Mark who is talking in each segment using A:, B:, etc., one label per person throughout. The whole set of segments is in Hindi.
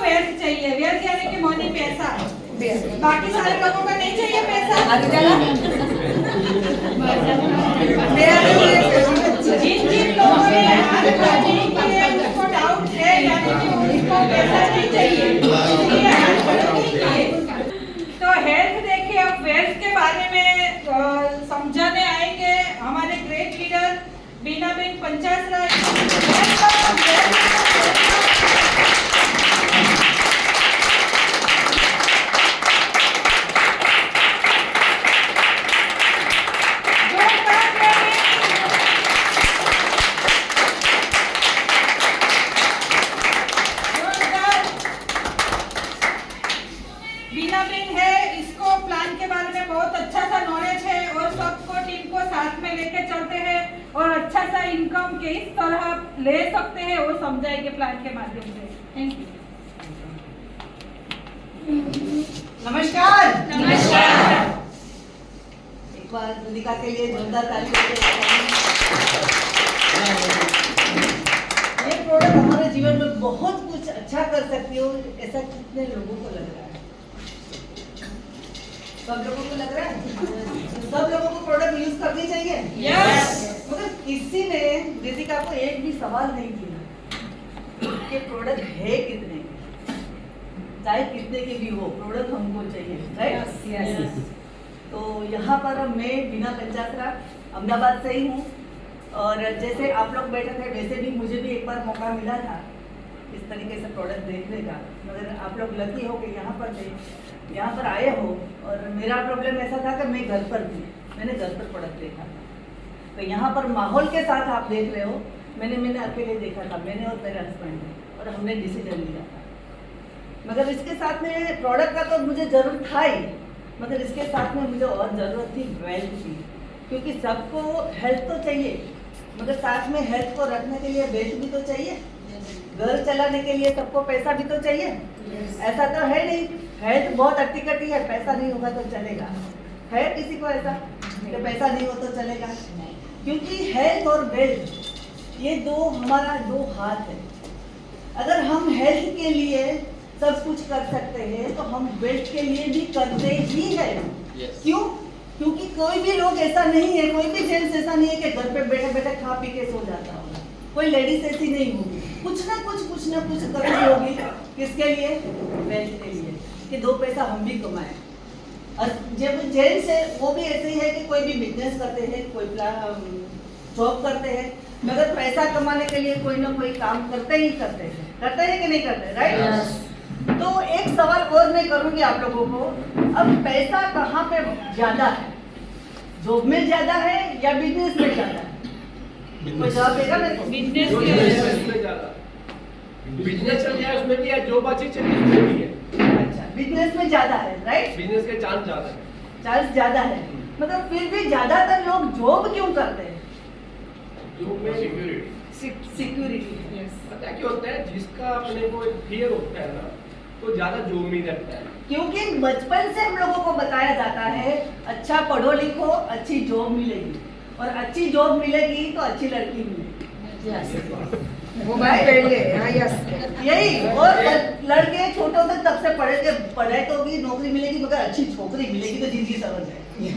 A: वेल्थ चाहिए। वेल्थ यानी कि मनी, पैसा। बाकी सारे लोगों को नहीं चाहिए पैसा। जिन जिन लोगों ने हाथ उठाने की है उसको डाउट है यानी कि उनको पैसा नहीं चाहिए। तो हेल्थ देखिए, अब वेल्थ के बारे में समझाने आएंगे हमारे ग्रेट लीडर बीनाबेन पंचासरा। बीनाबेन है, इसको प्लान के बारे में बहुत अच्छा सा नॉलेज है और सबको टीम को साथ में लेके चलते हैं और अच्छा सा इनकम किस तरह ले सकते हैं वो समझाएंगे प्लान के माध्यम से। Thank you.
B: नमस्कार।
A: नमस्कार।
B: एक बार वेदिका के लिए जोरदार ताली देते ये प्रोडक्ट हमारे जीवन में बहुत कुछ अच्छा कर सकती हो, ऐसा कितने लोगों को लग रहा है? सब लोगों को लग रहा है? सब लोगों को प्रोडक्ट यूज करनी चाहिए।
A: यस।
B: मगर किसी ने वेदिका को एक भी सवाल नहीं किया कि प्रोडक्ट है कितने के, चाहे कितने के भी हो, प्रोडक्ट हमको चाहिए, राइट?
A: यस।
B: तो यहाँ पर मैं बीना पंचासरा अहमदाबाद से ही हूँ और जैसे आप लोग बैठे थे वैसे भी मुझे भी एक बार मौका मिला था इस तरीके से प्रोडक्ट देखने का, मगर आप लोग लकी हो कि यहाँ पर आए हो। और मेरा प्रॉब्लम ऐसा था कि मैं घर पर थी, मैंने घर पर प्रोडक्ट देखा था। तो यहाँ पर माहौल के साथ आप देख रहे हो, मैंने अकेले देखा था, मैंने और मेरे हस्बैंड ने, और हमने डिसीजन लिया था। मगर इसके साथ में प्रोडक्ट का तो मुझे ज़रूरत था ही, मगर इसके साथ में मुझे और ज़रूरत थी वेल्थ की, क्योंकि सबको हेल्थ तो चाहिए मगर साथ में हेल्थ को रखने के लिए वेल्थ भी तो चाहिए। घर चलाने के लिए सबको पैसा भी तो चाहिए। ऐसा तो है नहीं हेल्थ बहुत अट्टी-कट्टी है, पैसा नहीं होगा तो चलेगा? है किसी को ऐसा कि पैसा नहीं हो तो चलेगा? क्योंकि हेल्थ और वेल्थ ये हमारा दो हाथ है। अगर हम हेल्थ के लिए सब कुछ कर सकते हैं तो हम वेल्थ के लिए भी करते ही हैं। क्यों? क्योंकि कोई भी लोग ऐसा नहीं है, कोई भी जेंट्स ऐसा नहीं है कि घर पे बैठे बैठे खा पी के सो जाता होगा। कोई लेडीज ऐसी नहीं होगी, कुछ ना कुछ कर रही होगी। किसके लिए? वेल्थ के लिए, कि दो पैसा हम भी कमाएं। और जब जेंट्स है वो भी ऐसे ही है कि कोई भी बिजनेस करते हैं, कोई जॉब करते हैं, मगर पैसा कमाने के लिए कोई ना कोई काम करते हैं कि नहीं करते, राइट? तो एक सवाल और मैं करूंगी आप लोगों को, अब पैसा कहाँ पे ज्यादा है? जॉब में ज्यादा है या बिजनेस में ज्यादा है? कोई जवाब देगा मेरे को?
C: बिजनेस में ज्यादा, बिजनेस चल जाए उसमें भी है, जॉब अच्छी चली उसमें भी है।
B: अच्छा, बिजनेस में ज्यादा है, राइट?
C: बिजनेस के चांस ज्यादा है।
B: चांस ज्यादा है, मतलब फिर भी ज्यादातर लोग जॉब क्यों करते हैं?
C: जॉब में
B: सिक्योरिटी।
C: पता क्या होता है, जिसका अपने को फियर होता है ना, तो ज्यादा जॉब में रखता है।
B: क्योंकि बचपन से हम लोगों को बताया जाता है अच्छा पढ़ो लिखो, अच्छी जॉब मिलेगी, और अच्छी जॉब मिलेगी तो अच्छी लड़की मिलेगी। यही, और लड़के छोटे होते तब से पढ़े तो भी नौकरी मिलेगी, मगर अच्छी छोकरी मिलेगी तो जिंदगी समझ जाएगी,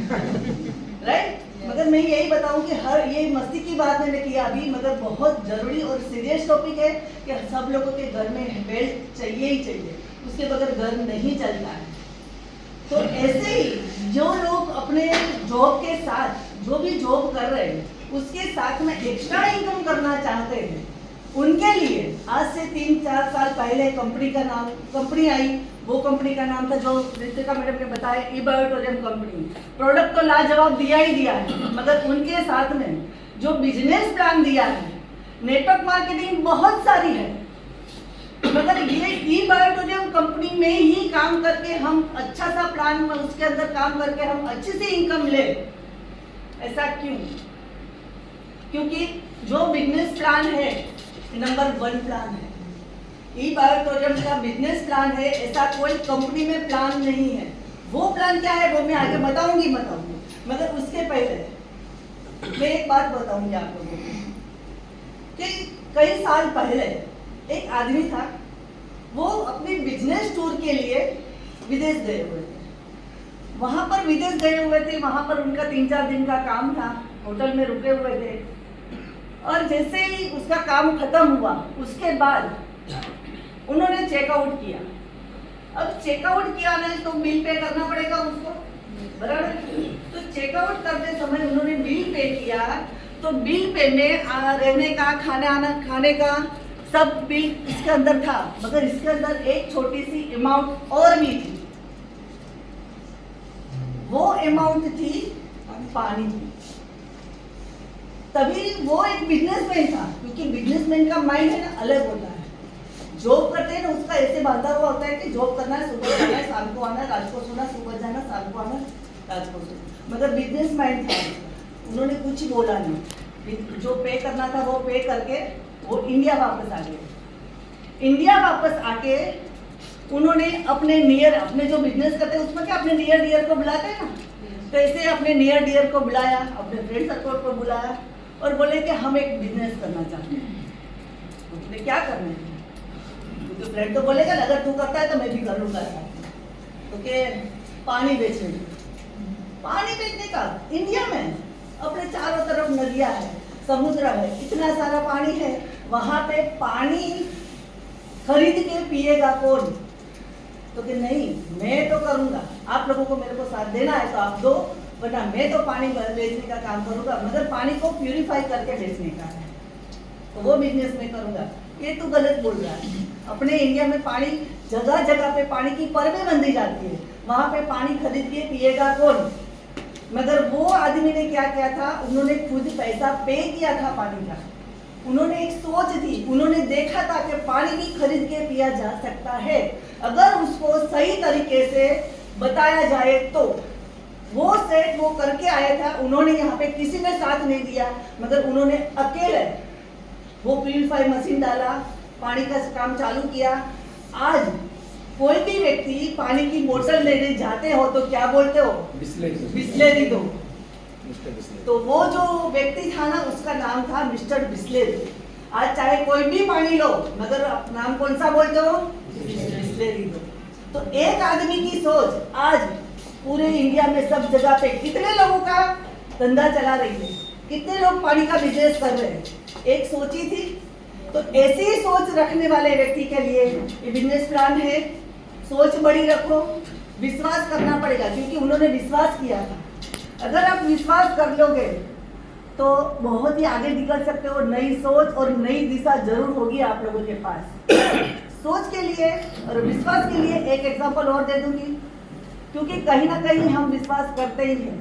B: राइट? मगर मैं यही बताऊं कि हर ये मस्ती की बात मैंने किया अभी, मगर बहुत जरूरी और सीरियस टॉपिक है कि सब लोगों के घर में वेल्थ चाहिए ही चाहिए, उसके बगैर घर नहीं चलता है। तो ऐसे ही जो लोग अपने जॉब के साथ, जो भी जॉब कर रहे हैं उसके साथ में एक्स्ट्रा इनकम करना चाहते हैं, उनके लिए आज से 3-4 साल पहले कंपनी आई। वो कंपनी का नाम था जो रितिका मैडम ने बताया, ई-बायोटोरियम कंपनी। प्रोडक्ट तो लाजवाब दिया ही दिया है, मगर उनके साथ में जो बिजनेस प्लान दिया है, नेटवर्क मार्केटिंग बहुत सारी है, मगर ये ई-बायोटोरियम कंपनी में ही काम करके हम अच्छा सा प्लान, उसके अंदर काम करके हम अच्छी सी इनकम ले। ऐसा क्यों? क्योंकि जो बिजनेस प्लान है नंबर 1 प्लान है, ई-बायोटोरियम का बिजनेस प्लान है, ऐसा कोई कंपनी में प्लान नहीं है। वो प्लान क्या है वो मैं आगे बताऊंगी, मगर उसके पहले मैं एक बात बताऊंगी आप लोगों को कि कई साल पहले एक आदमी था, वो अपनी बिजनेस टूर के लिए विदेश गए हुए थे। वहां पर विदेश गए हुए थे, वहां पर उनका 3-4 दिन का काम था, होटल में रुके हुए थे। और जैसे ही उसका काम खत्म हुआ उसके बाद उन्होंने चेकआउट किया। अब चेकआउट किया ना तो बिल पे करना पड़ेगा उसको, बराबर। तो चेकआउट करते समय उन्होंने बिल पे किया, तो बिल पे में रहने का, खाने का सब बिल इसके अंदर था, मगर इसके अंदर एक छोटी सी अमाउंट और भी थी। वो अमाउंट थी पानी की। तभी वो एक बिजनेसमैन था, क्योंकि बिजनेसमैन का माइंड है ना अलग होता है। जॉब करते हैं ना उसका ऐसे बांधा हुआ होता है कि जॉब करना है, सुबह जाना है, शाम को आना, रात को सोना, सुबह जाना, शाम को आना, रात को सोना। मगर बिजनेस माइंड था, उन्होंने कुछ बोला नहीं। जो पे करना था वो पे करके वो इंडिया वापस आ गए। इंडिया वापस आके उन्होंने अपने जो बिजनेस करते हैं उसमें क्या अपने नियर डियर को बुलाते हैं ना, तो ऐसे अपने नियर डियर को बुलाया, अपने फ्रेंड सर्कल को बुलाया और बोले कि हम एक बिजनेस करना चाहते हैं। उसने क्या करना है, तो फ्रेंड तो बोलेगा ना अगर तू करता है तो मैं भी कर लूंगा। तो के पानी बेचने का इंडिया में अपने चारों तरफ नदियां है, समुद्र है, इतना सारा पानी है, वहां पे पानी खरीद के पिएगा कौन? तो कि नहीं मैं तो करूंगा, आप लोगों को मेरे को साथ देना है तो आप दो, वरना मैं तो पानी बेचने का काम करूंगा, मगर पानी को प्यूरिफाई करके बेचने का है, तो वो बिजनेस में करूंगा। ये तो गलत बोल रहा है। अपने इंडिया में पानी जगह जगह पे पानी की परबें बंधी जाती है, वहां पे पानी खरीद के पिएगा कौन? मगर वो आदमी ने क्या किया था, उन्होंने खुद पैसा पे किया था पानी का। उन्होंने एक सोच थी, उन्होंने देखा था कि पानी भी खरीद के पिया जा सकता है अगर उसको सही तरीके से बताया जाए तो। वो सेट वो करके आया था, उन्होंने यहाँ पे किसी ने साथ नहीं दिया, मगर उन्होंने अकेले वो प्यूरिफाई मशीन डाला, पानी का काम चालू किया। आज कोई भी व्यक्ति पानी की बोतल लेने जाते हो तो क्या बोलते हो? बिस्लेरी दो। तो वो जो व्यक्ति था ना उसका नाम था मिस्टर बिस्लेरी। आज चाहे कोई भी पानी लो मगर नाम कौन सा बोलते हो? बिस्लेरी दो। तो एक आदमी की सोच आज पूरे इंडिया में सब जगह पे कितने लोगों का धंधा चला रही है, कितने लोग पानी का बिजनेस कर रहे हैं, एक सोची थी। तो ऐसी ही सोच रखने वाले व्यक्ति के लिए ये बिजनेस प्लान है। सोच बड़ी रखो, विश्वास करना पड़ेगा, क्योंकि उन्होंने विश्वास किया था। अगर आप विश्वास कर लोगे तो बहुत ही आगे निकल सकते हो। नई सोच और नई दिशा जरूर होगी आप लोगों के पास। सोच के लिए और विश्वास के लिए एक एग्जांपल और दे दूंगी, क्योंकि कहीं ना कहीं हम विश्वास करते ही हैं।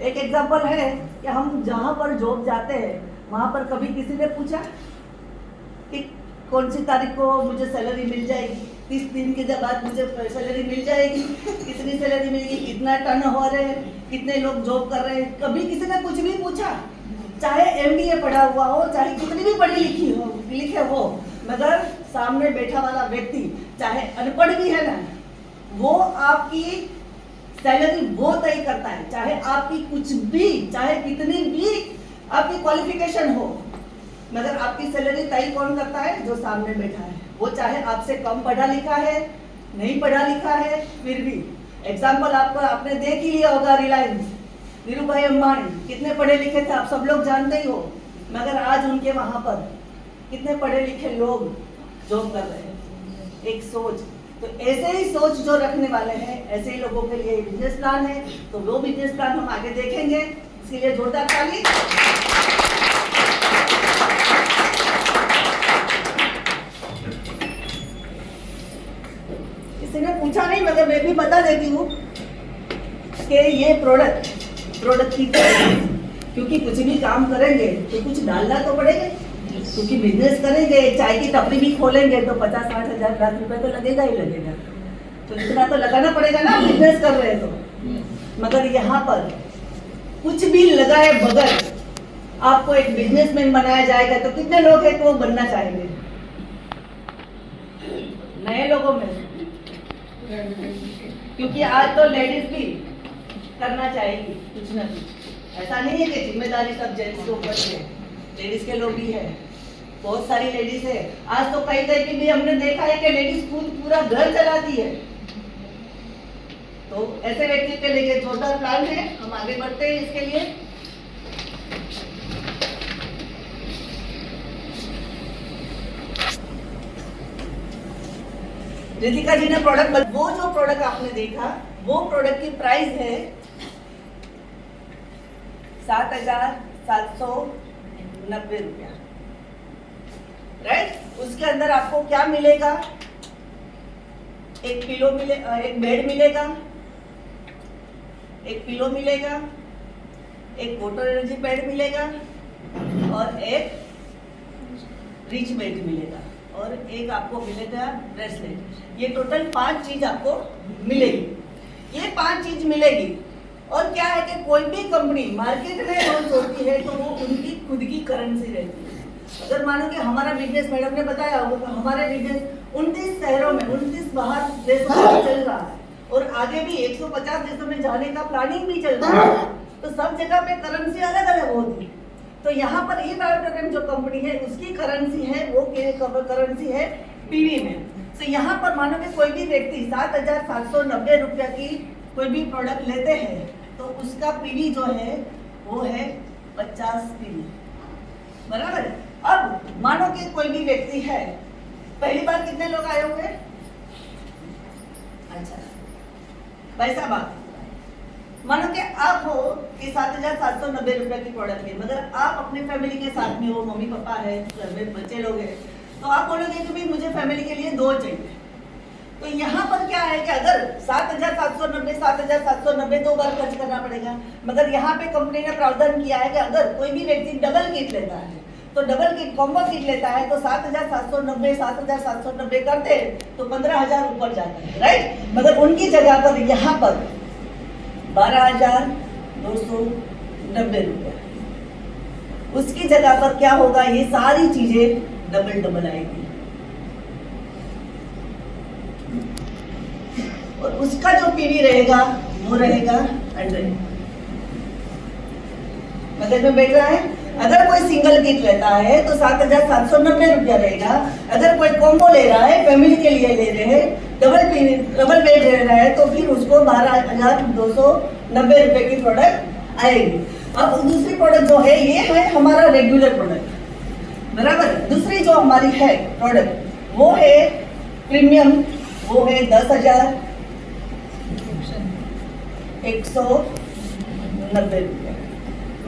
B: एक एग्जांपल है कि हम जहाँ पर जॉब जाते हैं वहाँ पर कभी किसी ने पूछा कि कौन सी तारीख को मुझे सैलरी मिल जाएगी, 30 दिन के बाद मुझे सैलरी मिल जाएगी, कितनी सैलरी मिलेगी, कितना टर्न हो रहे हैं, कितने लोग जॉब कर रहे हैं? कभी किसी ने कुछ भी पूछा? चाहे MBA पढ़ा हुआ हो, चाहे कितनी भी पढ़ी लिखे हो, मगर सामने बैठा वाला व्यक्ति चाहे अनपढ़ भी है ना, वो आपकी सैलरी वो तय करता है। चाहे आपकी कुछ भी, चाहे कितनी भी आपकी क्वालिफिकेशन हो, मगर आपकी सैलरी तय कौन करता है? जो सामने बैठा है। वो चाहे आपसे कम पढ़ा लिखा है, नहीं पढ़ा लिखा है, फिर भी। एग्जाम्पल आपने देख ही लिया होगा, रिलायंस, धीरू भाई अंबानी कितने पढ़े लिखे थे आप सब लोग जानते ही हो, मगर आज उनके वहां पर कितने पढ़े लिखे लोग जॉब कर रहे हैं। एक सोच, तो ऐसे ही सोच जो रखने वाले हैं ऐसे ही लोगों के लिए बिजनेस प्लान है। तो वो बिजनेस प्लान हम आगे देखेंगे, इसके लिए जोरदार ताली। किसी ने पूछा नहीं मगर मैं भी बता देती हूँ कि ये प्रोडक्ट की, क्योंकि कुछ भी काम करेंगे तो कुछ डालना तो पड़ेगा, क्योंकि बिजनेस करेंगे, चाय की टपरी भी खोलेंगे तो 50-60 हज़ार लाख रुपए तो लगेगा ही लगेगा। तो इतना तो लगाना पड़ेगा ना, बिजनेस कर रहे हैं तो। मगर यहाँ पर कुछ भी लगाए बगैर आपको एक बिजनेसमैन बनाया जाएगा तो कितने लोग हैं तो वो बनना चाहेंगे? नए लोगों में, क्योंकि आज तो लेडीज भी करना चाहेगी कुछ ना कुछ। ऐसा नहीं है कि जिम्मेदारी सब जेंट्स के ऊपर है, लेडीज के लोग भी है। बहुत सारी लेडीज है। आज तो कहीं कहीं पे भी हमने देखा है कि लेडीज खुद पूरा घर चलाती है। तो ऐसे व्यक्ति के लिए जोरदार प्लान है, हम आगे बढ़ते हैं इसके लिए। रितिका जी ने वो जो प्रोडक्ट आपने देखा वो प्रोडक्ट की प्राइस है 7,790 रुपया, राइट। उसके अंदर आपको क्या मिलेगा? एक पिलो एक बेड मिलेगा, एक पिलो मिलेगा, एक वाटर एनर्जी पैड मिलेगा और एक रिच बेड मिलेगा और एक आपको मिलेगा ब्रेसलेट। ये टोटल 5 चीज आपको मिलेगी। ये 5 चीज मिलेगी और क्या है कि कोई भी कंपनी मार्केट में लॉन्च होती है तो वो उनकी खुद की करेंसी रहती है। अगर मानो कि हमारा बिजनेस, मैडम ने बताया होगा, हमारे बिजनेस 29 शहरों में 29 बाहर देशों में चल रहा है और आगे भी 150 देशों में जाने का प्लानिंग भी चल रहा है। तो सब जगह पे करेंसी अलग अलग होती है। तो यहाँ पर ये बायोटेक जो कंपनी है उसकी करेंसी है, वो करेंसी है पीवी में। तो यहाँ पर मानो कि कोई भी व्यक्ति 7,790 रुपया की कोई भी प्रोडक्ट लेते हैं तो उसका पीवी जो है वो है 50 पीवी, बराबर। अब मानो कि कोई भी व्यक्ति है, पहली बार कितने लोग आए होंगे? अच्छा, पैसा बात। मानो कि आप हो कि 7,790 रुपए की प्रोडक्ट है, मगर आप अपने फैमिली के साथ में हो, मम्मी पापा है, घर में बच्चे लोग हैं, तो आप बोलोगे कि भाई मुझे फैमिली के लिए 2 चाहिए। तो यहाँ पर क्या है कि अगर 7,790 2 बार खर्च करना पड़ेगा, मगर यहाँ पे कंपनी ने प्रावधान किया है कि अगर कोई भी व्यक्ति डबल किट लेता है तो डबल किट कॉम्बो किट लेता है तो 7,790 करते हैं तो 15,000 ऊपर जाता है, राइट। मगर उनकी जगह पर यहाँ पर 12,290 रुपया, उसकी जगह पर क्या होगा? ये सारी चीजें डबल आएगी और उसका जो पीवी रहेगा वो रहेगा 100। मगर में बैठ रहा है। अगर कोई सिंगल किट लेता है तो 7,790 रुपया रहेगा। अगर कोई कॉम्बो ले रहा है, फैमिली के लिए ले रहे हैं, डबल बेड ले रहा है तो फिर उसको 12,290 रुपए की प्रोडक्ट आएगी। अब दूसरी प्रोडक्ट जो है ये है हमारा रेगुलर प्रोडक्ट, बराबर। दूसरी जो हमारी है प्रोडक्ट वो है प्रीमियम, वो है 10,190 रुपया।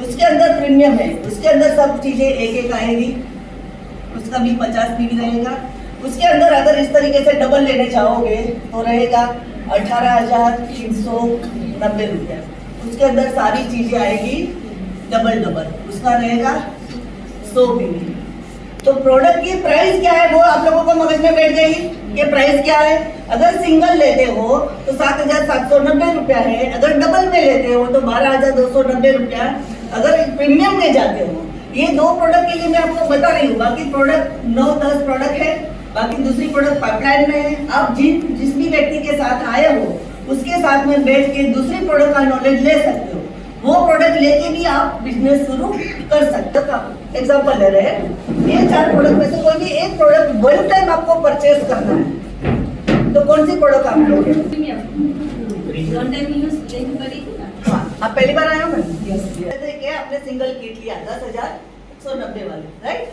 B: उसके अंदर प्रीमियम है, उसके अंदर सब चीजें एक आएगी, उसका भी 50 पीवी रहेगा। उसके अंदर अगर इस तरीके से डबल लेने चाहोगे तो रहेगा 18,390 रुपया। उसके अंदर सारी चीजें आएगी डबल, उसका रहेगा 100 पीवी। तो प्रोडक्ट की प्राइस क्या है वो आप लोगों को मगज में बैठ गई कि प्राइस क्या है। अगर सिंगल लेते हो तो 7,790 रुपया है, अगर डबल में लेते हो तो 12,290 रुपया, अगर प्रीमियम में जाते हो। ये 2 प्रोडक्ट के लिए मैं आपको बता रही हूँ, बाकी प्रोडक्ट 9-10 प्रोडक्ट है, बाकी दूसरी प्रोडक्ट पाइपलाइन में है। आप जिस भी व्यक्ति के साथ आए हो उसके साथ में बैठ के दूसरी प्रोडक्ट का नॉलेज ले सकते हो। वो प्रोडक्ट लेके भी आप बिजनेस शुरू कर सकते हो। एग्जाम्पल ले रहे हैं, ये 4 प्रोडक्ट में से कोई भी एक प्रोडक्ट वन टाइम आपको परचेज करना है तो कौन सी प्रोडक्ट आप लोगे? हाँ, आप पहली बार आए हो मैम? जैसे कि आपने सिंगल किट लिया 10,190 वाले, राइट।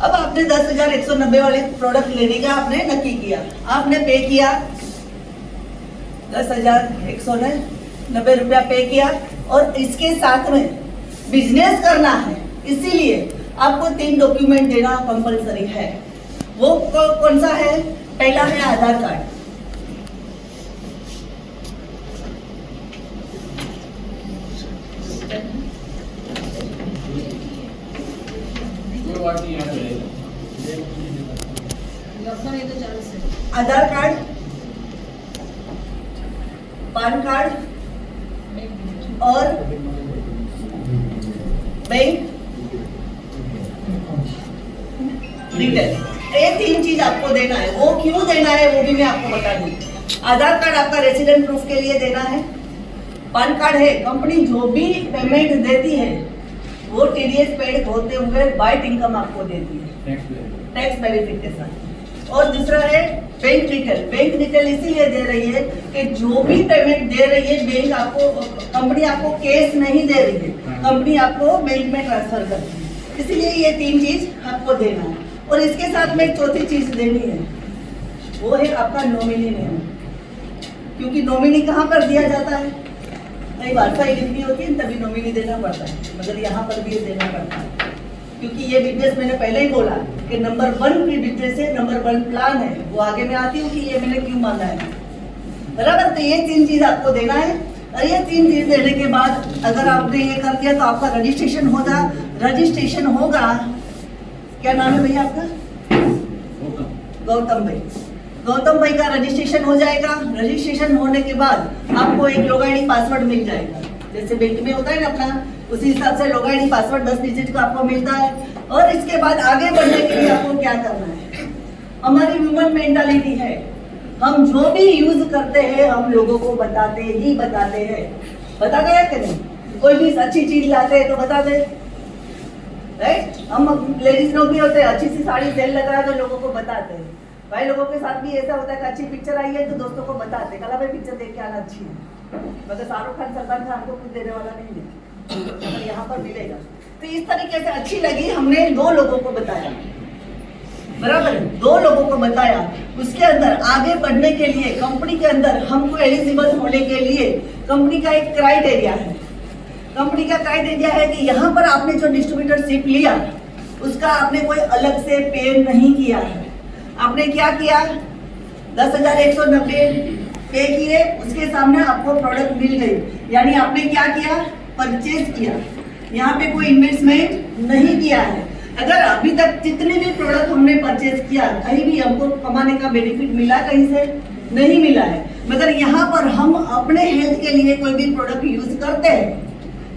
B: अब आपने 10,190 वाले प्रोडक्ट लेने का आपने नक्की किया, आपने पे किया 10,190 रुपया पे किया और इसके साथ में बिजनेस करना है, इसीलिए आपको 3 डॉक्यूमेंट देना कंपलसरी है। वो कौन सा है? पहला है आधार कार्ड, आधार कार्ड, पान कार्ड और बैंक डिटेल। ये 3 चीज आपको देना है। वो क्यों देना है वो भी मैं आपको बता दूं। आधार कार्ड आपका रेसिडेंट प्रूफ के लिए देना है, पैन कार्ड है। कंपनी जो भी पेमेंट देती है वो टीडीएस पेड होते हुए बाइट इनकम आपको देती है, टैक्स बेनिफिट के साथ। और दूसरा है बैंक डिटेल। बैंक डिटेल इसीलिए दे रही है कि जो भी पेमेंट दे रही है बैंक आपको, कंपनी आपको कैश नहीं दे रही है, कंपनी आपको बैंक में ट्रांसफर करती है। इसीलिए ये 3 चीज आपको देना है। और इसके साथ में एक चौथी चीज देनी है, वो है आपका नॉमिनी नेम। क्योंकि नॉमिनी कहाँ पर दिया जाता है, कई बार फाइल लिखनी होती है तभी नॉमिनी देना पड़ता है, मगर यहाँ पर भी देना पड़ता है। क्योंकि ये बिजनेस मैंने पहले ही बोला कि नंबर 1 की बिजनेस है, नंबर 1 प्लान है, वो आगे मैं आती हूँ कि ये मैंने क्यों माना है, बराबर। तो ये 3 चीज आपको देना है। और ये 3 चीज देने के बाद अगर आपने ये कर दिया तो आपका रजिस्ट्रेशन होगा। क्या नाम है भैया आपका? गौतम भाई। गौतम भाई का रजिस्ट्रेशन हो जाएगा। रजिस्ट्रेशन होने के बाद आपको एक लॉग आईडी पासवर्ड मिल जाएगा, जैसे बैंक में होता है ना अपना, उसी हिसाब से लॉग आईडी पासवर्ड 10 डिजिट का आपको मिलता है। और इसके बाद आगे बढ़ने के लिए आपको क्या करना है, हमारी ह्यूमन मेंटालिटी है, हम जो भी यूज करते हैं हम लोगों को बताते हैं। बताते हैं कि नहीं? कोई भी अच्छी चीज लाते हैं तो बताते हैं, राइट? हम लेडीज लोग भी होते हैं, अच्छी सी साड़ी सेल लगा तो लोगों को बताते हैं। भाई लोगों के साथ भी ऐसा होता है कि अच्छी पिक्चर आई है तो दोस्तों को बताते हैं, कला भाई पिक्चर देख के आना अच्छी है। मतलब शाहरुख खान सलमान खान को कुछ देने वाला नहीं है, तो यहाँ पर मिलेगा। तो इस तरीके से अच्छी लगी, हमने 2 लोगों को बताया, बराबर, 2 लोगों को बताया। उसके अंदर आगे बढ़ने के लिए कंपनी के अंदर हमको एलिजिबल होने के लिए कंपनी का एक क्राइटेरिया है। कंपनी का क्राइटेरिया है कि यहाँ पर आपने जो डिस्ट्रीब्यूटरशिप लिया उसका आपने कोई अलग से पे नहीं किया है। आपने क्या किया, 10,190 पे किए, उसके सामने आपको प्रोडक्ट मिल गई, यानी आपने क्या किया, परचेज किया। यहाँ पे कोई इन्वेस्टमेंट नहीं किया है। अगर अभी तक जितने भी प्रोडक्ट हमने परचेज किया कहीं भी हमको कमाने का बेनिफिट मिला, कहीं से नहीं मिला है। मगर यहाँ पर हम अपने हेल्थ के लिए कोई भी प्रोडक्ट यूज करते हैं,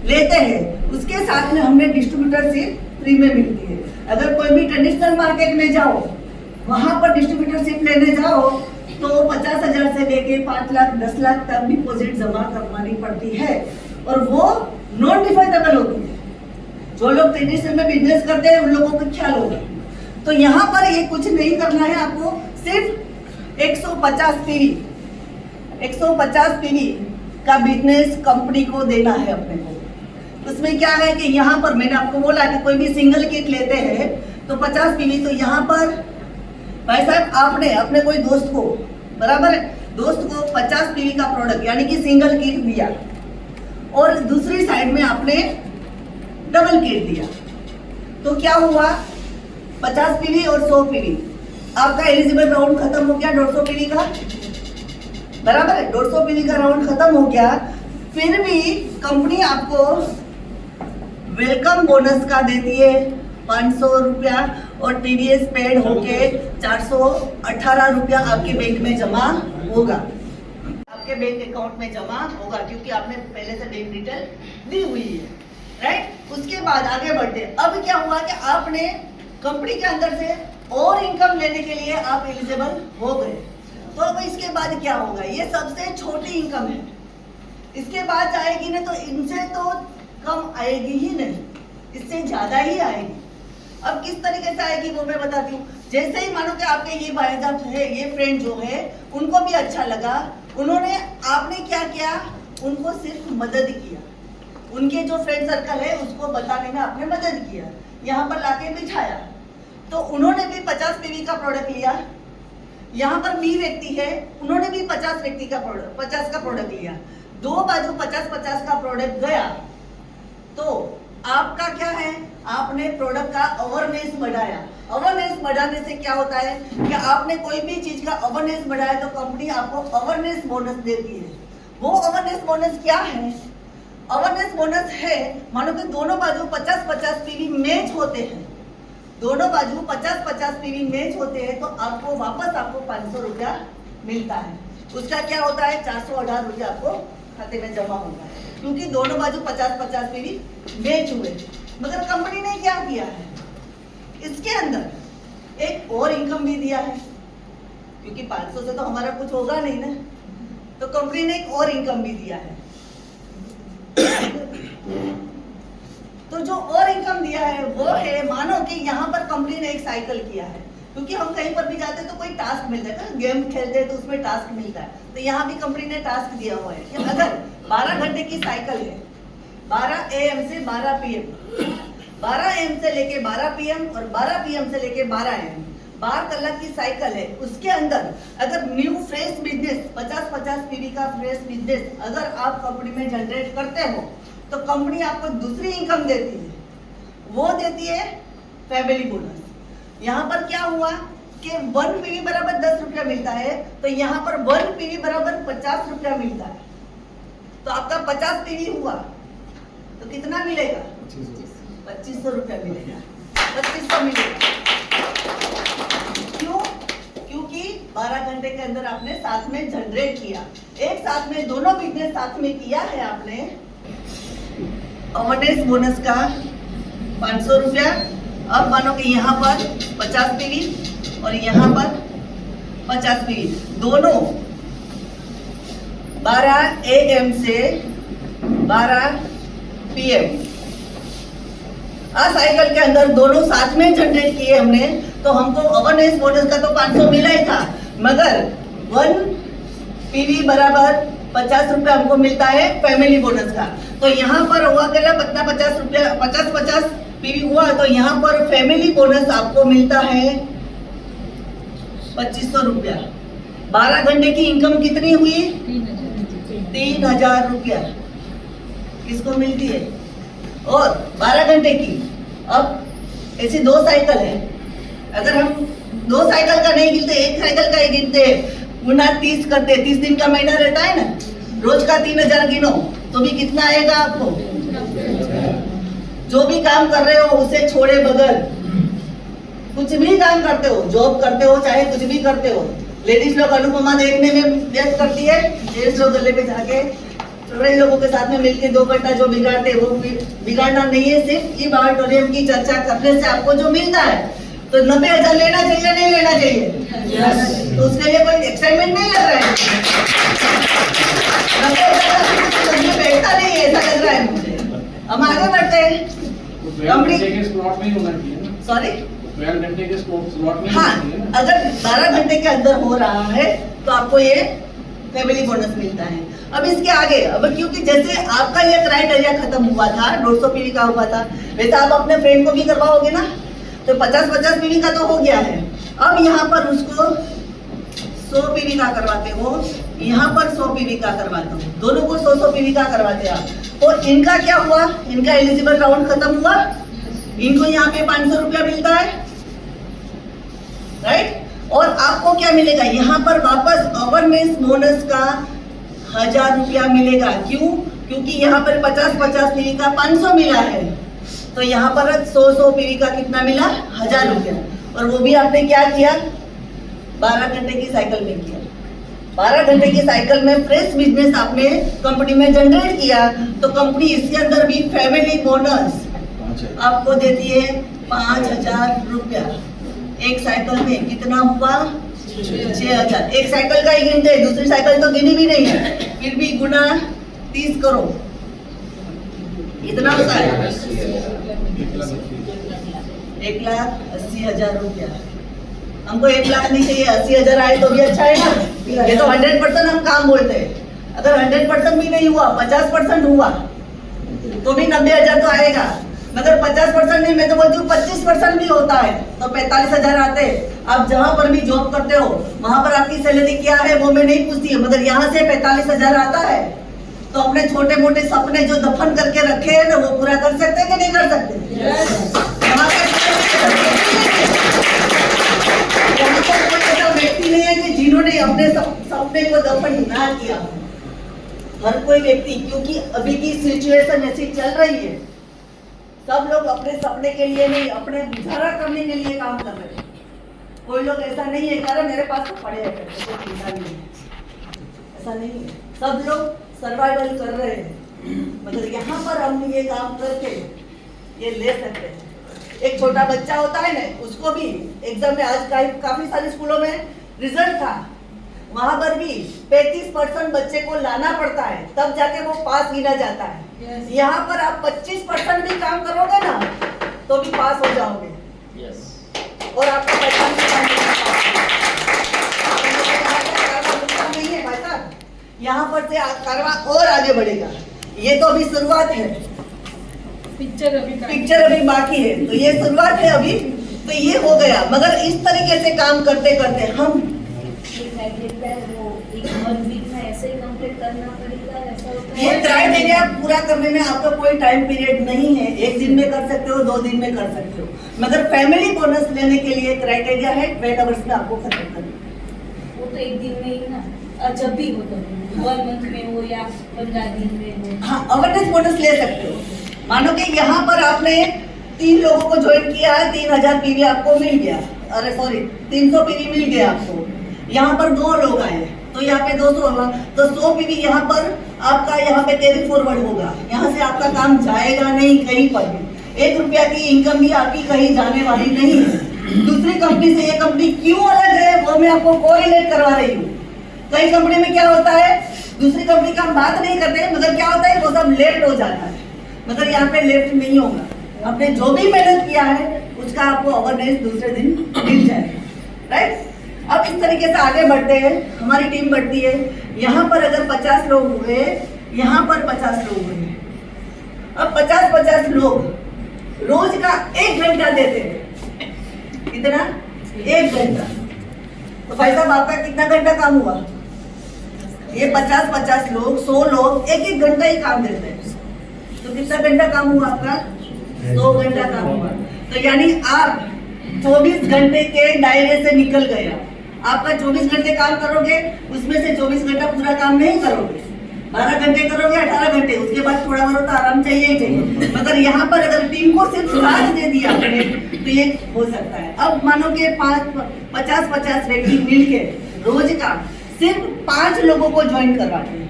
B: लेते हैं, उसके साथ में हमने डिस्ट्रीब्यूटरशिप फ्री में मिलती है। अगर कोई भी ट्रेडिशनल मार्केट में जाओ, वहां पर डिस्ट्रीब्यूटरशिप लेने जाओ तो 50,000 से लेके 5 लाख 10 लाख तक डिपॉजिट जमा करवानी पड़ती है, और वो नॉन डिफाइनेबल होती है। जो लोग ट्रेडिशनल में बिजनेस करते हैं उन लोगों को ख्याल होगा। तो यहाँ पर ये कुछ नहीं करना है, आपको सिर्फ 150 पीवी का बिजनेस कंपनी को देना है अपने को। उसमें क्या है कि यहाँ पर मैंने आपको बोला कि कोई भी सिंगल किट लेते हैं तो 50 पीवी, तो यहाँ पर भाई साहब आपने अपने कोई दोस्त को, बराबर है, दोस्त को 50 पीवी का प्रोडक्ट यानी कि सिंगल किट दिया, और दूसरी साइड में आपने डबल किट दिया, तो क्या हुआ, 50 पीवी और 100 पीवी, आपका एलिजिबल राउंड खत्म हो गया 150 पीवी का, बराबर है, 150 पीवी का राउंड खत्म हो गया। फिर भी कंपनी आपको वेलकम बोनस का देती है 500 रुपया, और टीडीएस पेड होके 418 रुपया आपके बैंक में जमा होगा, आपके बैंक अकाउंट में जमा होगा, क्योंकि आपने पहले से बैंक डिटेल दी हुई है, राइट। उसके बाद आगे बढ़ते, अब क्या हुआ कि आपने कंपनी के अंदर से और इनकम लेने के लिए आप एलिजिबल हो गए। तो अब इसके बाद क्या होगा, ये सबसे छोटी इनकम है, इसके बाद जाएगी ना तो इनसे तो कम आएगी ही नहीं, इससे ज्यादा ही आएगी। अब किस तरीके से आएगी वो मैं बताती हूँ। जैसे ही मानो कि आपके ये भाईजान है, ये फ्रेंड जो है, उनको भी अच्छा लगा, उन्होंने, आपने क्या किया, उनको सिर्फ मदद किया, उनके जो फ्रेंड सर्कल है उसको बताने में आपने मदद किया, यहाँ पर लाके बिठाया, तो उन्होंने भी 50 पीवी का प्रोडक्ट लिया। यहाँ पर बी व्यक्ति है, उन्होंने भी 50 का प्रोडक्ट लिया, 2 बाजू 50-50 का प्रोडक्ट गया। तो आपका क्या है, आपने प्रोडक्ट का अवेयरनेस बढ़ाया। अवेयरनेस बढ़ाने से क्या होता है कि आपने कोई भी चीज का अवेयरनेस बढ़ाया तो कंपनी आपको अवेयरनेस बोनस देती है। वो अवेयरनेस बोनस क्या है, अवेयरनेस बोनस है, मानो कि दोनों बाजू 50-50 पीवी मैच होते हैं, दोनों बाजू 50-50 पीवी मैच होते हैं, तो आपको वापस आपको 500 रुपया मिलता है। उसका क्या होता है, 418 रुपया आपको खाते में जमा होता है, क्योंकि दोनों बाजू 50-50 पीवी मैच हुए। मगर कंपनी ने क्या किया है, इसके अंदर एक और इनकम भी दिया है, क्योंकि 500 से तो हमारा कुछ होगा नहीं ना, तो कंपनी ने एक और इनकम भी दिया है। तो जो और इनकम दिया है वो है, मानो कि यहाँ पर कंपनी ने एक साइकिल किया है, क्योंकि हम कहीं पर भी जाते हैं तो कोई टास्क मिल जाता है, गेम खेलते हैं तो उसमें टास्क मिलता है, तो यहाँ भी कंपनी ने टास्क दिया हुआ है कि अगर 12 घंटे की साइकिल है, 12 AM से 12 PM, 12 AM से लेके 12 PM और 12 PM से लेके 12 AM, 12 कलाक की साइकिल है, उसके अंदर अगर न्यू फ्रेश बिजनेस 50-50 पीवी का फ्रेश बिजनेस अगर आप कंपनी में जनरेट करते हो तो कंपनी आपको दूसरी इनकम देती है, वो देती है फैमिली बोनस। यहाँ पर क्या हुआ कि 1 PV बराबर 10 रुपया मिलता है, तो यहाँ पर 1 PV बराबर 50 रुपया मिलता है, तो आपका 50 PV हुआ तो कितना मिलेगा? 2500 रुपया मिलेगा, 2500 मिलेगा। क्यों? क्योंकि 12 घंटे के अंदर आपने साथ में जनरेट किया, एक साथ में दोनों बिजनेस साथ में किया है आपने। अवेयरनेस बोनस का 500 रुपया। अब मानो कि यहाँ पर 50 PV और यहाँ पर 50 PV, दोनों 12 AM से 12 PM साइकिल के अंदर दोनों साथ में जनरेट किए हमने, तो हमको अवेयरनेस बोनस का तो 500 मिला ही था, मगर 1 PV बराबर 50 रुपया हमको मिलता है फैमिली बोनस का। तो यहाँ पर हुआ क्या, 50 रुपया 50 PV हुआ, तो यहाँ पर फैमिली बोनस आपको मिलता है 2500 रुपया। 12 घंटे की इनकम कितनी हुई? 3000 रुपया किसको मिलती है? और 12 घंटे की, अब ऐसी 2 साइकिल है, अगर हम 2 साइकिल का नहीं गिनते, एक साइकिल का ही गिनते, गुना 30 करते, 30 दिन का महीना रहता है ना, रोज का 3000 गिनो तो भी कितना आएगा आपको? जो भी काम कर रहे हो उसे छोड़े बगैर, कुछ भी काम करते हो, जॉब करते हो चाहे कुछ भी करते हो, लेडीज लोग अनुपमा देखने में व्यस्त करती है, जेंट्स लोग गले पे जाके बड़े लोगों के साथ में मिलकर 2 घंटा जो बिगाड़ते वो बिगाड़ना नहीं है, सिर्फ ये ऑडिटोरियम की चर्चा करने से आपको जो मिलता है, तो 90,000 लेना चाहिए नहीं लेना चाहिए? तो उसके लिए कोई एक्साइटमेंट नहीं लग रहा है? 90,000 बैठता नहीं है, ऐसा लग रहा है मुझे। हम आगे बढ़ते हैं। सॉरी,
C: 12 घंटे के स्लॉट में।
B: हाँ, अगर 12 घंटे के अंदर हो रहा है तो आपको ये फैमिली बोनस मिलता है। अब इसके आगे, अब क्योंकि जैसे आपका ये क्राइटेरिया खत्म हुआ था, 150 PV का हुआ था, वैसे आप अपने फ्रेंड को भी करवाओगे ना, तो 50-50 PV का तो हो गया है। अब यहाँ पर उसको 100 PV का करवाते हो, यहाँ पर 100 PV का करवाते हो, दोनों को 100 PV का करवाते हैं आप, तो इनका क्या हुआ? इनका एलिजिबल राउंड खत्म हुआ, इनको यहाँ पे 500 रुपया मिलता है, राइट? और आपको क्या मिलेगा? यहाँ पर वापस अवेयरनेस बोनस का 1000 रुपया मिलेगा। क्यों? क्योंकि यहाँ पर 50-50 PV का 500 मिला है, तो यहाँ पर 100 PV का कितना मिला? 1000 रुपया। और वो भी आपने क्या किया? 12 घंटे की साइकिल में किया। 12 घंटे की साइकिल में फ्रेश बिजनेस आपने कंपनी में जनरेट किया, तो कंपनी इसके अंदर भी फैमिली बोनस आपको देती है 5000 रुपया। एक साइकिल में कितना हुआ? 6000। एक साइकिल का ही गिनते, दूसरी साइकिल तो गिनी भी नहीं है, फिर भी गुना 30 करो, इतना होता है 1,80,000 रुपया। हमको 1 लाख नहीं चाहिए, 80,000 आए तो भी अच्छा है ना। ये तो 100% हम काम बोलते हैं। अगर 100% भी नहीं हुआ, 50% हुआ तो भी 90,000 तो आएगा, मगर 50% नहीं, मैं तो बोलती हूँ 25% भी होता है तो 45,000 आते। आप जहाँ पर भी जॉब करते हो वहां पर आपकी सैलरी क्या है वो मैं नहीं पूछती है, मगर यहाँ से 45,000 आता है, तो अपने छोटे मोटे सपने जो दफन करके रखे हैं ना, वो पूरा कर सकते हैं कि नहीं कर सकते? यहाँ पर कोई ऐसा व्यक्ति नहीं है कि जिन्होंने अपने सपने को दफन ना किया हो। हर कोई व्यक्ति, क्योंकि अभी की सिचुएशन ऐसी चल रही है, सब लोग अपने सपने के लिए नहीं, अपने गुजारा करने के लिए काम कर रहे हैं। कोई लोग ऐसा नहीं है कि मेरे पास तो पड़े हैं, चिंता नहीं है, ऐसा नहीं है। सब लोग सर्वाइवल कर रहे हैं, मगर यहाँ पर हम ये काम करके ये ले सकते हैं। एक छोटा बच्चा होता है ना, उसको भी एग्जाम में आज काफी सारे स्कूलों में रिजल्ट था, वहां पर भी 35% बच्चे को लाना पड़ता है, तब जाके वो पास गिना जाता है।
A: Yes.
B: यहाँ पर आप 25% भी काम करोगे ना तो भी पास हो जाओगे।
C: Yes.
B: और आपका पहचान भी काम नहीं है भाई साहब, यहाँ पर से कारवा और आगे बढ़ेगा। ये तो अभी शुरुआत है,
A: पिक्चर
B: अभी बाकी है, तो ये शुरुआत है अभी, तो ये हो गया। मगर इस तरीके से काम करते करते हम ये क्राइटेरिया पूरा करने में आपका कोई टाइम पीरियड नहीं है, एक दिन में कर सकते हो, 2 दिन में कर सकते हो, मगर फैमिली बोनस लेने के लिए क्राइटेरिया है 12 आवर्स में आपको खत्म करना।
D: वो तो एक दिन में ही ना, और जब भी हो तो 1 मंथ में हो या 15 दिन में हो।
B: हाँ, अवेयरनेस बोनस ले सकते हो। मानो कि यहाँ पर आपने 3 लोगों को ज्वाइन किया है, 3000 पीवी आपको मिल गया, अरे सॉरी 300 पीवी मिल गया आपको। यहाँ पर 2 लोग आए तो यहाँ पे 200 होगा, तो 100 पीवी यहाँ पर आपका यहाँ पे कैरी फॉरवर्ड होगा। यहाँ से आपका काम जाएगा नहीं कहीं पर भी, 1 रुपया की इनकम भी आपकी कहीं जाने वाली नहीं है। दूसरी कंपनी से ये कंपनी क्यों अलग है वो मैं आपको कोरिलेट करवा रही हूँ। कई कंपनी में क्या होता है, दूसरी कंपनी का हम बात नहीं करते, मगर क्या होता है वो सब लेफ्ट हो जाता है, मगर यहाँ पे लेफ्ट नहीं होगा। आपने जो भी मेहनत किया है उसका आपको अवेयरनेस दूसरे दिन मिल जाएगा, राइट। अब इस तरीके से आगे बढ़ते हैं, हमारी टीम बढ़ती है। यहाँ पर अगर 50 लोग हुए, यहाँ पर 50 लोग हुए, अब 50 लोग रोज का 1 घंटा देते हैं। कितना? 1 घंटा। तो भाई साहब आपका कितना घंटा काम हुआ? ये 50 लोग, 100 लोग 1 घंटा ही काम देते हैं, तो कितना घंटा काम हुआ आपका? 100 घंटा काम हुआ। तो यानी आप 24 घंटे के दायरे से निकल गए। आपका 24 घंटे काम करोगे, उसमें से 24 घंटा पूरा काम नहीं करोगे, 12 घंटे करोगे, 18 घंटे, उसके बाद थोड़ा बहुत आराम चाहिए ही चाहिए। मगर यहाँ पर अगर टीम को सिर्फ साथ दे दिया आपने तो ये हो सकता है। अब मानो कि 50 व्यक्ति मिलके रोज का सिर्फ 5 लोगों को ज्वाइन करवाते हैं,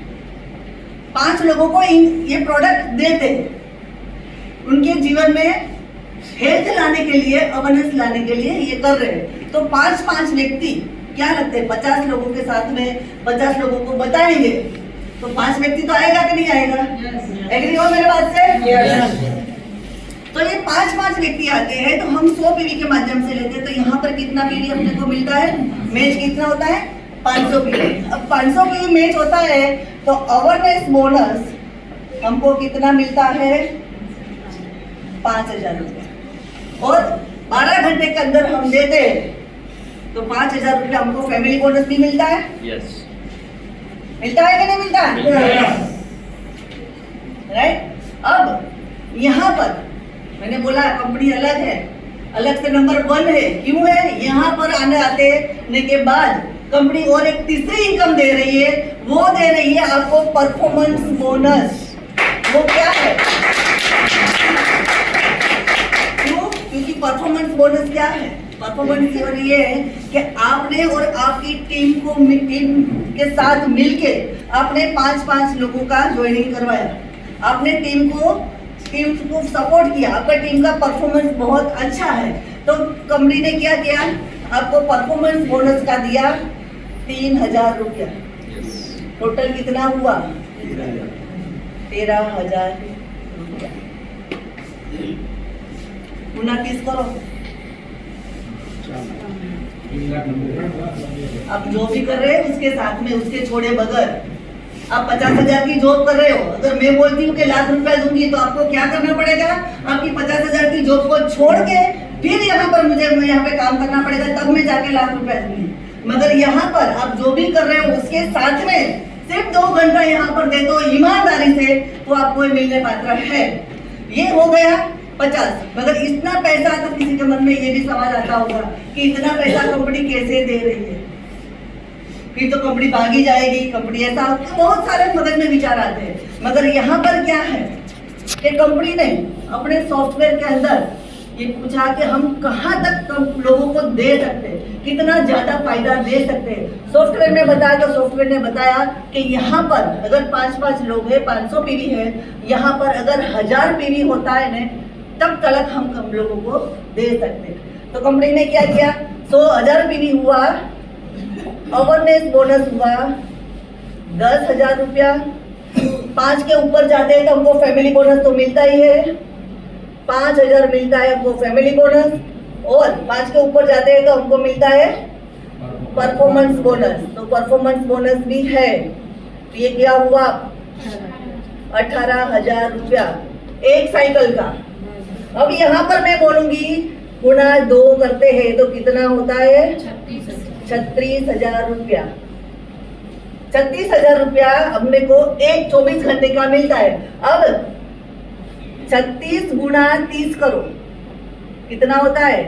B: 5 लोगों को ये प्रोडक्ट देते हैं, उनके जीवन में हेल्थ लाने के लिए, अवेयरनेस लाने के लिए ये कर रहे हैं। तो 5 व्यक्ति क्या लगते हैं, 50 लोगों के साथ में 50 लोगों को बताएंगे, तो 5 व्यक्ति तो आएगा कि नहीं आएगा? एग्री हो मेरे बात से? तो ये 5 व्यक्ति आते हैं, तो हम 100 पीवी के माध्यम से लेते हैं। तो यहाँ पर कितना पीवी अपने को मिलता है? मैच कितना होता है? 500 पीवी। अब 500 पीवी मैच होता है तो अवेयरनेस बोनस हमको कितना मिलता है? 5000 रुपये। और 12 घंटे के अंदर हम देते हैं तो 5000 रुपये हमको फैमिली बोनस भी मिलता है।
C: Yes.
B: मिलता है कि नहीं मिलता है? राइट। अब यहाँ पर मैंने बोला कंपनी अलग है, अलग से नंबर 1 है। क्यों है? यहाँ पर आने के बाद कंपनी और एक तीसरी इनकम दे रही है, वो दे रही है आपको परफॉर्मेंस बोनस। वो क्या है? क्यों? क्योंकि परफॉर्मेंस बोनस क्या है? परफॉर्मेंस ये है कि आपने और आपकी टीम के साथ मिलके आपने 5 लोगों का ज्वाइनिंग करवाया, आपने टीम को सपोर्ट किया, आपका टीम का परफॉर्मेंस बहुत अच्छा है, तो कंपनी ने क्या किया? आपको परफॉर्मेंस बोनस का दिया 3000 रुपया। टोटल कितना हुआ? 13,000 रुपया। 29 करो। अब जो भी कर रहे हैं उसके साथ में उसके छोड़े बगैर आप 50,000 की जॉब कर रहे हो, अगर मैं बोलती हूँ कि लाख रुपया दूंगी तो आपको क्या करना पड़ेगा? आपकी 50,000 की जॉब को छोड़ के फिर यहाँ पर मुझे यहाँ पे काम करना पड़ेगा, तब मैं जाके लाख रुपया दूंगी। मगर यहाँ पर आप जो भी कर रहे हो उसके साथ में सिर्फ 2 घंटा यहाँ पर दे दो ईमानदारी से, तो आपको मिलने पात्र है। ये हो गया 50। मगर इतना पैसा, तो किसी के मन में ये भी सवाल आता होगा कि इतना पैसा कंपनी कैसे दे रही है, फिर तो कंपनी भागी जाएगी, कंपनी ऐसा, बहुत सारे मगज में विचार आते हैं। मगर यहाँ पर क्या है कि कंपनी ने अपने सॉफ्टवेयर के अंदर ये पूछा कि हम कहाँ तक लोगों को दे सकते हैं, कितना ज्यादा फायदा दे सकते हैं। सॉफ्टवेयर ने बताया, तो सॉफ्टवेयर ने बताया कि यहाँ पर अगर 5 लोग हैं, 500 पीवी है, यहाँ पर अगर 1000 पीवी होता है ना, तब तक हम लोगों को दे सकते हैं। तो कंपनी ने क्या किया? 100,000 पीवी हुआ अवेयरनेस बोनस हुआ 10,000 रुपया। 5 के ऊपर जाते हैं तो हमको फैमिली बोनस तो मिलता ही है, 5,000 मिलता है हमको फैमिली बोनस। और 5 के ऊपर जाते हैं तो हमको मिलता है परफॉर्मेंस बोनस, तो परफॉर्मेंस बोनस भी है। तो ये क्या हुआ 18,000 रुपया एक साइकिल का। अब यहाँ पर मैं बोलूंगी गुणा 2 करते हैं तो कितना होता है 36,000 रुपया। 36,000 रुपया अपने को एक 24 घंटे का मिलता है। अब 36 गुणा 30 करो, कितना होता है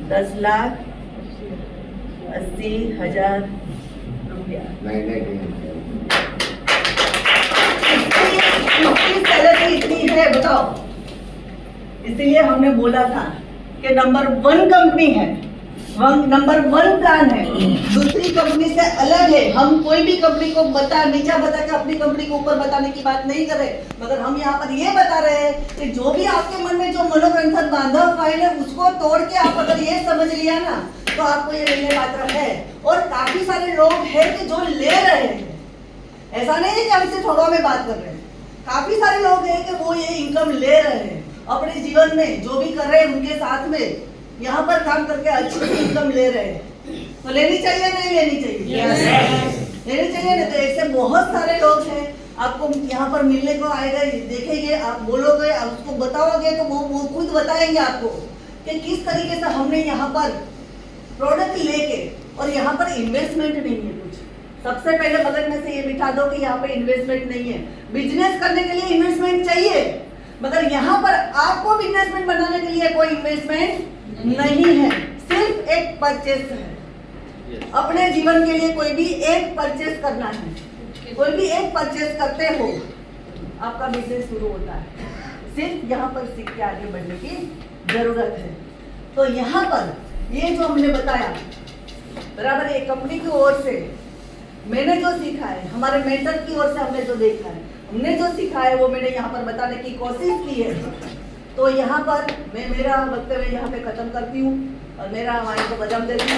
B: 10,80,000 रुपया। इसकी सैलरी इतनी है बताओ, इसीलिए हमने बोला था कि नंबर 1 कंपनी है, नंबर 1 प्लान है, दूसरी कंपनी से अलग है। हम कोई भी कंपनी को नीचा बता के अपनी कंपनी को ऊपर बताने की बात नहीं कर रहे, मगर हम यहाँ पर ये बता रहे हैं कि जो भी आपके मन में जो मनोग्रंथन बांधा हुआ है उसको तोड़ के आप अगर ये समझ लिया ना तो आपको ये मिलने पात्र है। और काफी सारे लोग हैं कि जो ले रहे हैं, ऐसा नहीं है कि हम सिर्फ हवा में बात कर रहे हैं, काफी सारे लोग हैं कि वो ये इनकम ले रहे हैं अपने जीवन में, जो भी कर रहे हैं उनके साथ में यहाँ पर काम करके अच्छी इनकम ले रहे हैं। तो लेनी चाहिए नहीं लेनी चाहिए? लेनी चाहिए ना। तो ऐसे बहुत सारे लोग हैं, आपको यहाँ पर मिलने को आएगा, देखेंगे, आप बोलोगे, आप उसको बताओगे तो वो खुद बताएंगे आपको कि किस तरीके से हमने यहाँ पर प्रोडक्ट लेके, और यहाँ पर इन्वेस्टमेंट नहीं है कुछ। सबसे पहले बगल में से ये बिठा दो कि यहाँ पे इन्वेस्टमेंट नहीं है। बिजनेस करने के लिए इन्वेस्टमेंट चाहिए, मगर यहाँ पर आपको इन्वेस्टमेंट बनाने के लिए कोई इन्वेस्टमेंट नहीं है, सिर्फ एक परचेस है। अपने जीवन के लिए कोई भी एक परचेस करना है, कोई भी एक परचेस करते हो आपका बिजनेस शुरू होता है। सिर्फ यहाँ पर सीख के आगे बढ़ने की जरूरत है। तो यहाँ पर ये जो हमने बताया बराबर, एक कंपनी की ओर से मैंने जो सीखा है, हमारे मेंटर की ओर से हमने जो देखा है, हमने जो सीखा है वो मैंने यहाँ पर बताने की कोशिश की है। तो यहाँ पर मैं मेरा वक्तव्य यहाँ पे खत्म करती हूँ और मेरा हमारे को बजाम देती हूँ।